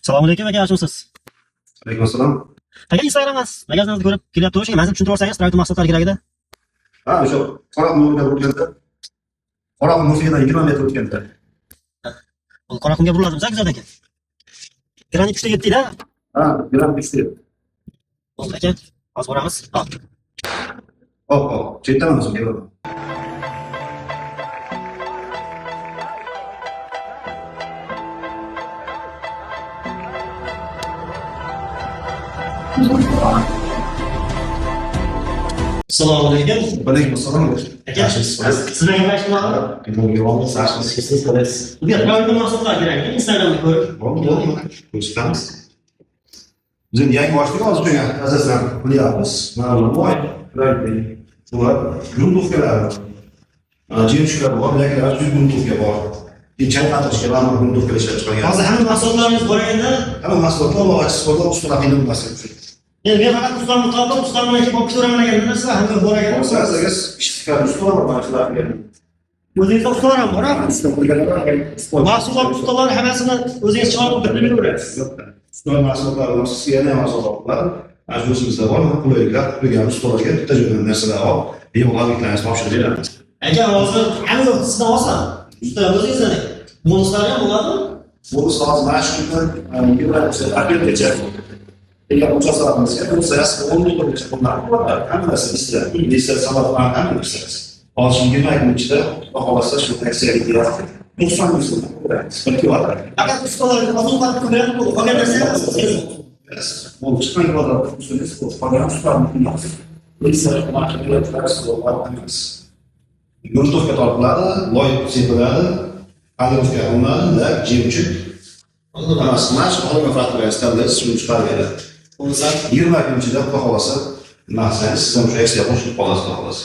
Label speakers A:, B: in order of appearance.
A: Assalomu alaykum aka, yaxshimisiz?
B: Alaykum assalom.
A: Aka, Instagram'dan magazinimizni ko'rib kelyapti, o'sha mazmun tushuntirib olsangiz, travma mahsulotlari kerak edi.
B: Ha, o'sha Qora Qumga o'tganda. Qora Qumga 20 metr o'tganda.
A: Bu Qora Qumga buriladimi, Zakzod aka? Granit 3 ta 7 da.
B: Ha, granit 3 ta.
A: Bo'ldi aka, hozir boramiz. Hop.
B: Hop. Chetdan o'zim kelaman.
A: Assalomu alaykum.
B: Alaykum assalom.
A: Sizlar gaplashmoqchi. Bizga travma mahsulotlar kerak ekan, Instagram'da ko'rib.
B: Bo'ldi. Ko'rsatamiz. Biz endi yangi boshliq hozircha asosan qilyapmiz. Mana voy, bular grundovkalar. Jemishlar bor, bilaklar grundovka bor. Chayqatishga mana grundovka ishlab chiqargan.
A: Hozir hamma mahsulotlarimiz bor ekanda,
B: Hamma mahsulotlar bor, eksportlar ustidan qilinmasin.
A: endi men faqat ustamni topib, ustamni kelib olib ko'raman ekan, sizlar hamma bor ekan.
B: O'zingizga ishchilar ustolar bor, shularga.
A: O'zingizda ustalar ham bor-a?
B: Usta qo'yganlar.
A: Mahsulot ustalari hammasini o'zingiz chiqarib bilaverasiz.
B: Ustolar mahsulotlar sizga yana mahsulotlar. O'zimizda bor, qulayliklar qilgan ustolarga bitta joydan narsalar olib, yog'larliklarni topshirib beramiz.
A: Aka, hozir hamma sizdan olsam, usta o'zingizdan bonuslari ham bo'ladimi?
B: Bonus hozir mana shu kundan yig'iladi, apelgacha. Eğer uçaklarımız yapılırsa aslında 10 yıllık bir bunlar var. Hammasi bizda. Bizda sabahlar hammasiz. Hozir 20 oyning ichida baholasa shu aksariyat yapti. 90 yil sıkıntı var.
A: Aka, ustalar mahsulotlar ko'rib, qolgan narsa
B: Bu çıkan yolda usulünüz bu. Fakat tutarmıyız. Bizda mahkemeler tarafı var. Yurtdagi tortiladi, loy sepiladi, halovga olinadi va jemchuk. Mana smash olma faktorial standart shuni chiqarib beradi. 20 kun ichida xohlasa, mahsulot sizdan o'sha ekstra qo'shib qolasiz.